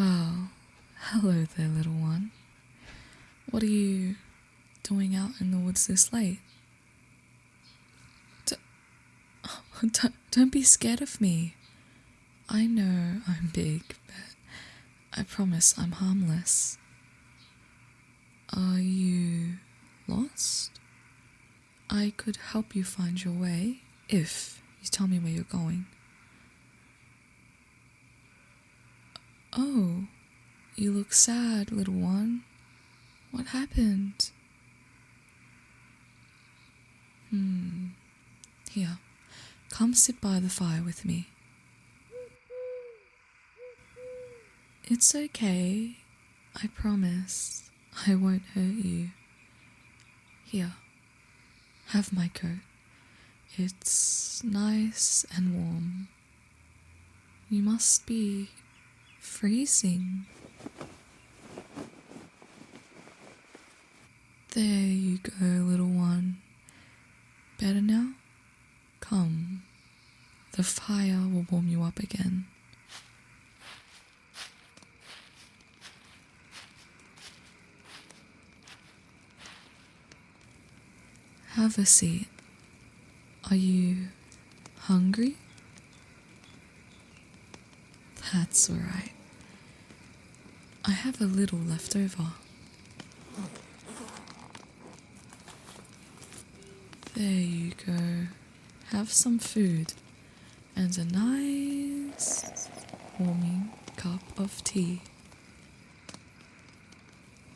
Well, hello there, little one. What are you doing out in the woods this late? Don't be scared of me. I know I'm big, but I promise I'm harmless. Are you lost? I could help you find your way if you tell me where you're going. Oh, you look sad, little one. What happened? Here, come sit by the fire with me. It's okay. I promise I won't hurt you. Here, have my coat. It's nice and warm. You must be freezing. There you go, little one. Better now? Come. The fire will warm you up again. Have a seat. Are you hungry? That's alright. I have a little left over. There you go. Have some food and a nice warming cup of tea.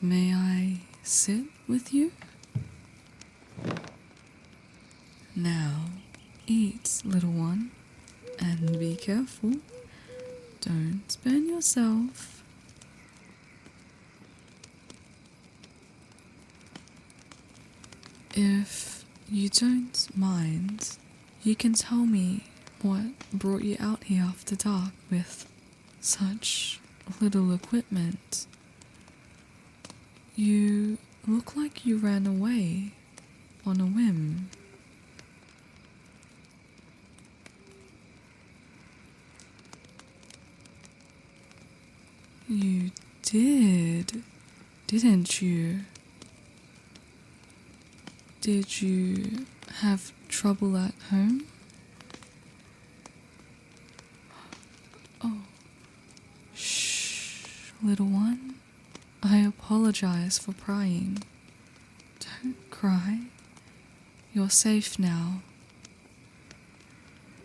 May I sit with you? Now, eat, little one, and be careful. Don't burn yourself. If you don't mind, you can tell me what brought you out here after dark with such little equipment. You look like you ran away on a whim. You did, didn't you? Did you have trouble at home? Oh, shh, little one. I apologize for prying. Don't cry. You're safe now.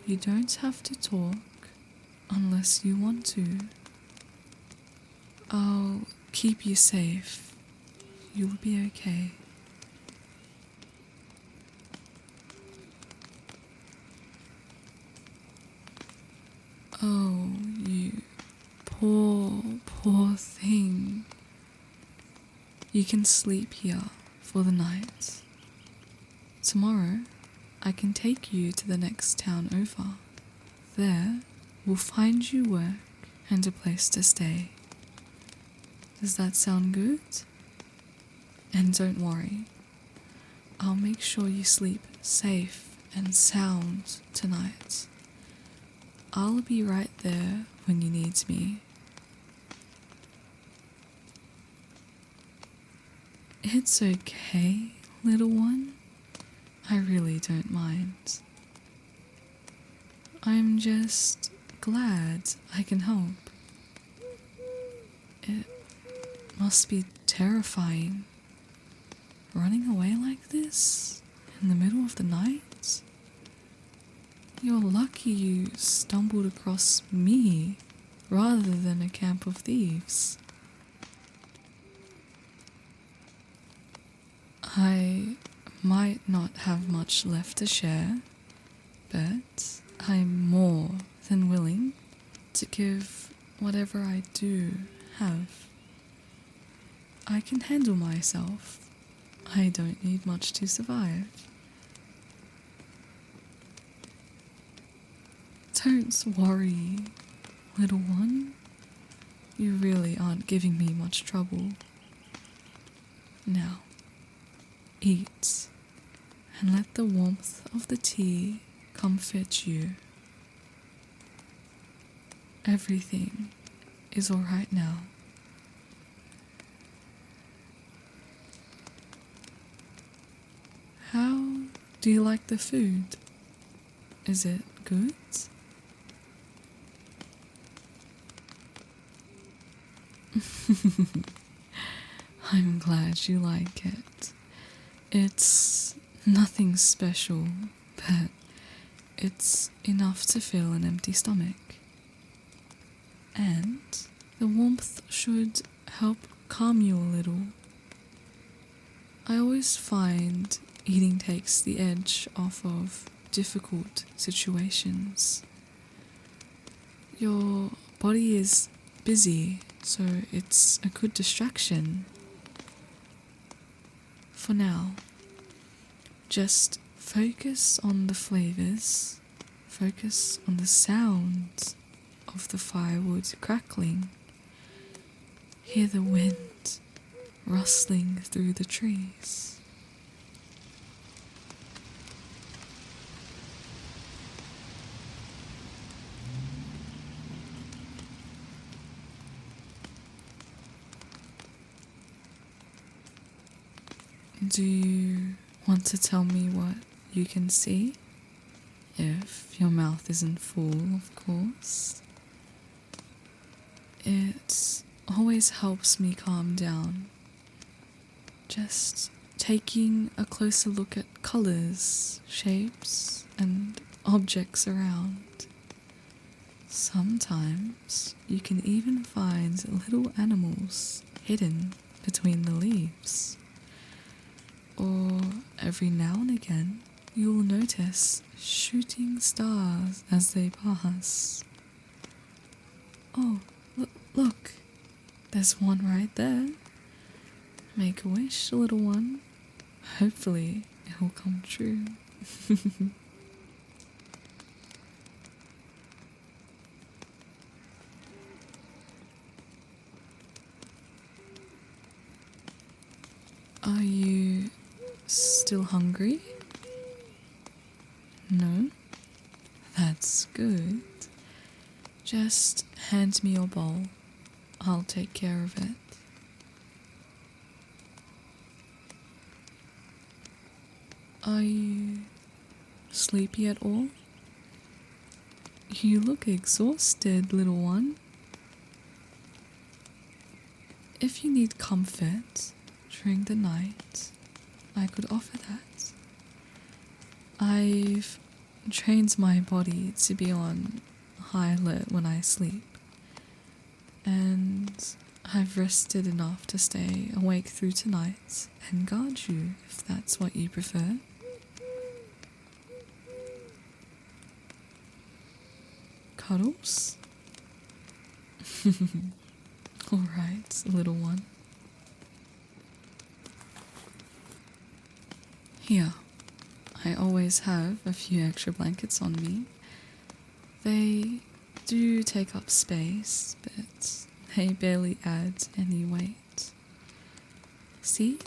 You don't have to talk unless you want to. I'll keep you safe. You'll be okay. Oh, you poor thing. You can sleep here for the night. Tomorrow, I can take you to the next town over. There, we'll find you work and a place to stay. Does that sound good? And don't worry, I'll make sure you sleep safe and sound tonight. I'll be right there when you need me. It's okay, little one. I really don't mind. I'm just glad I can help. It must be terrifying. Running away like this in the middle of the night? You're lucky you stumbled across me rather than a camp of thieves. I might not have much left to share, but I'm more than willing to give whatever I do have. I can handle myself. I don't need much to survive. Don't worry, little one. You really aren't giving me much trouble. Now, eat, and let the warmth of the tea comfort you. Everything is alright now. How do you like the food? Is it good? I'm glad you like it. It's nothing special, but it's enough to fill an empty stomach. And the warmth should help calm you a little. I always find eating takes the edge off of difficult situations. Your body is busy, so it's a good distraction. For now, just focus on the flavors, focus on the sound of the firewood crackling, hear the wind rustling through the trees. Do you want to tell me what you can see? If your mouth isn't full, of course. It always helps me calm down. Just taking a closer look at colors, shapes, and objects around. Sometimes you can even find little animals hidden between the leaves. Or every now and again, you'll notice shooting stars as they pass. Oh, look, there's one right there. Make a wish, little one. Hopefully, it'll come true. Are you still hungry? No? That's good. Just hand me your bowl. I'll take care of it. Are you sleepy at all? You look exhausted, little one. If you need comfort during the night, I could offer that. I've trained my body to be on high alert when I sleep, and I've rested enough to stay awake through tonight and guard you if that's what you prefer. Cuddles? Alright, little one. Here, I always have a few extra blankets on me. They do take up space, but they barely add any weight. See?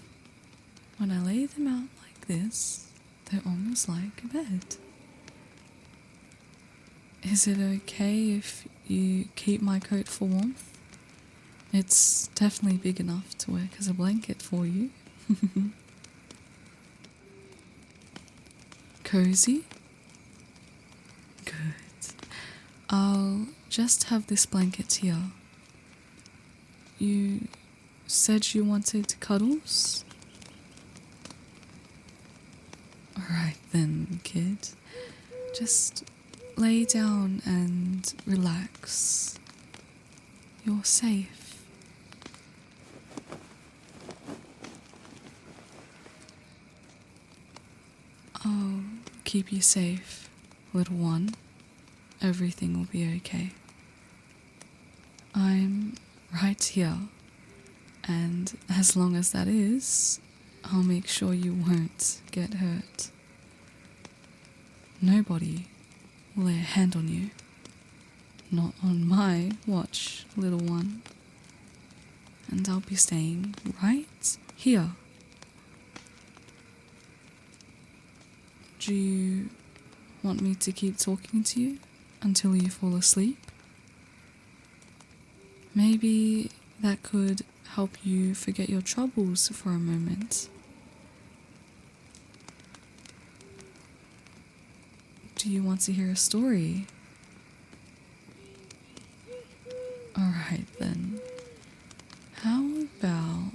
When I lay them out like this, they're almost like a bed. Is it okay if you keep my coat for warmth? It's definitely big enough to work as a blanket for you. Cozy? Good. I'll just have this blanket here. You said you wanted cuddles? Alright then, kid. Just lay down and relax. You're safe. I'll keep you safe, little one. Everything will be okay. I'm right here, and as long as that is, I'll make sure you won't get hurt. Nobody will lay a hand on you. Not on my watch, little one. And I'll be staying right here. Do you want me to keep talking to you until you fall asleep? Maybe that could help you forget your troubles for a moment. Do you want to hear a story? Alright then. How about...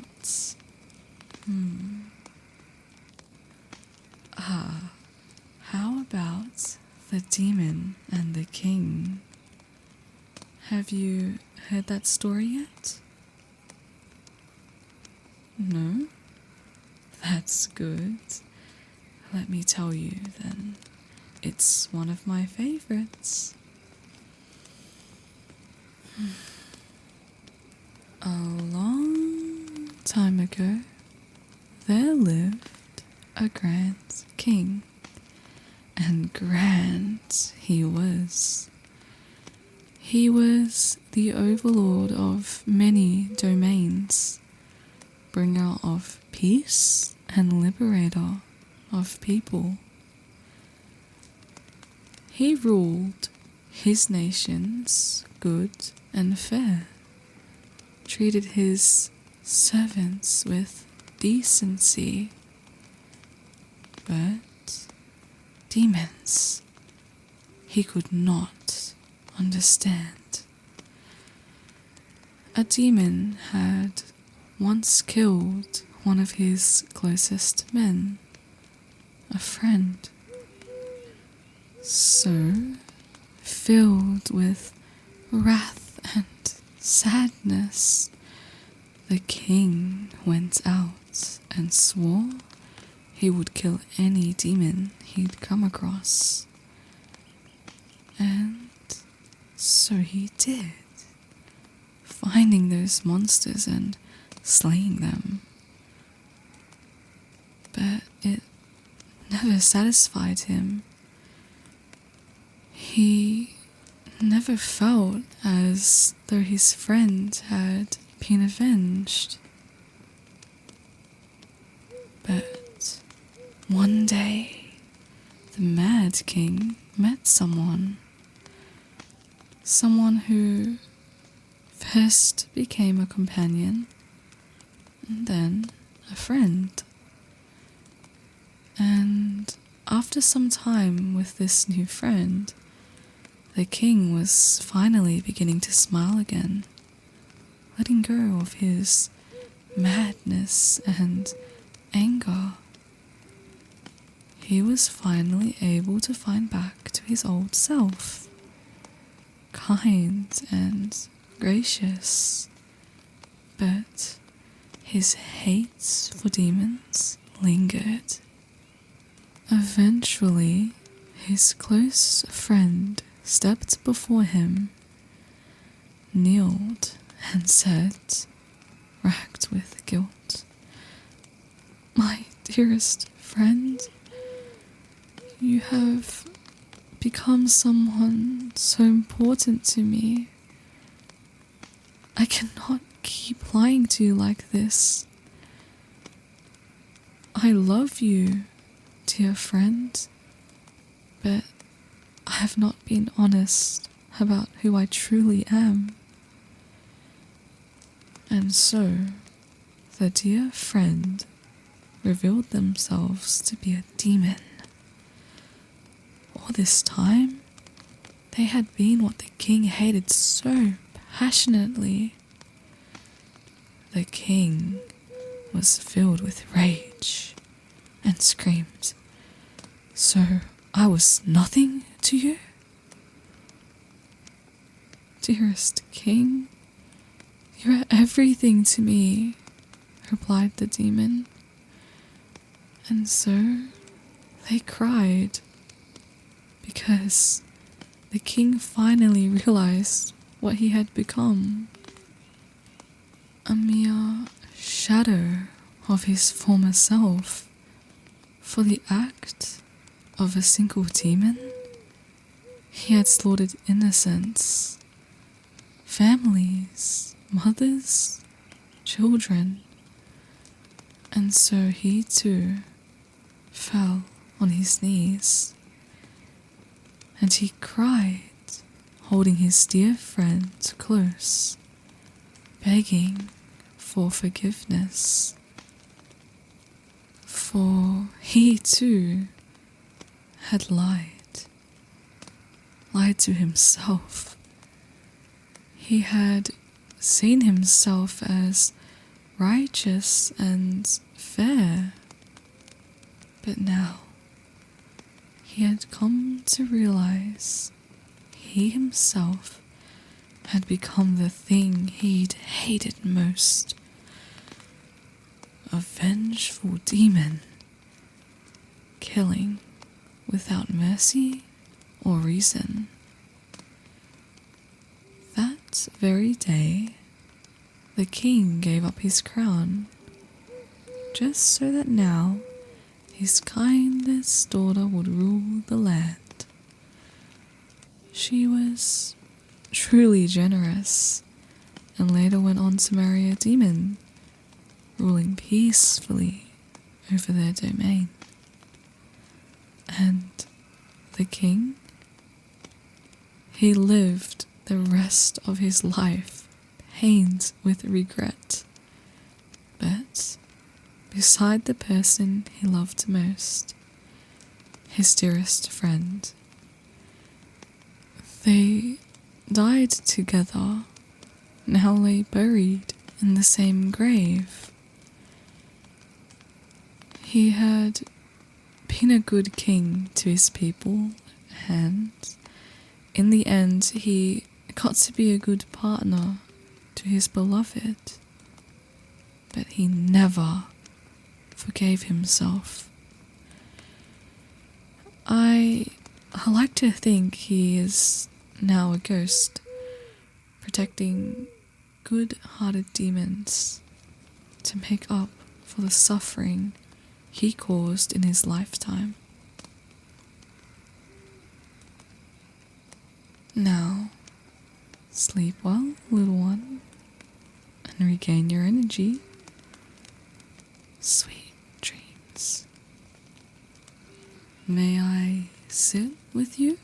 how about the demon and the king? Have you heard that story yet? No? That's good. Let me tell you then. It's one of my favorites. A long time ago, there lived a grand king, and grand he was. He was the overlord of many domains, bringer of peace and liberator of people. He ruled his nations good and fair, treated his servants with decency, but demons he could not understand. A demon had once killed one of his closest men, a friend. So, filled with wrath and sadness, the king went out and swore he would kill any demon he'd come across. And so he did, finding those monsters and slaying them. But it never satisfied him. He never felt as though his friend had been avenged. But one day, the Mad King met someone who first became a companion and then a friend. And after some time with this new friend, the king was finally beginning to smile again, letting go of his madness and anger. He was finally able to find back to his old self, kind and gracious, but his hate for demons lingered. Eventually, his close friend stepped before him, kneeled and said, racked with guilt, "My dearest friend, you have become someone so important to me. I cannot keep lying to you like this. I love you, dear friend, but I have not been honest about who I truly am." And so, the dear friend revealed themselves to be a demon. All this time, they had been what the king hated so passionately. The king was filled with rage and screamed, "So I was nothing to you? Dearest king, you are everything to me," replied the demon. And so they cried, because the king finally realized what he had become. A mere shadow of his former self. For the act of a single demon, he had slaughtered innocents, families, mothers, children, and so he too fell on his knees, and he cried, holding his dear friend close, begging for forgiveness, for he too had lied to himself. He had seen himself as righteous and fair, but now he had come to realize he himself had become the thing he'd hated most. A vengeful demon, killing without mercy or reason. That very day, the king gave up his crown, just so that now his kindest daughter would rule the land. She was truly generous, and later went on to marry a demon, ruling peacefully over their domain. And the king, he lived the rest of his life pained with regret, but beside the person he loved most, his dearest friend. They died together, now lay buried in the same grave. He had been a good king to his people, and in the end he got to be a good partner to his beloved, but he never forgave himself. I like to think he is now a ghost, protecting good-hearted demons to make up for the suffering he caused in his lifetime. Now, sleep well, little one, and regain your energy. Sweet dreams. May I sit with you?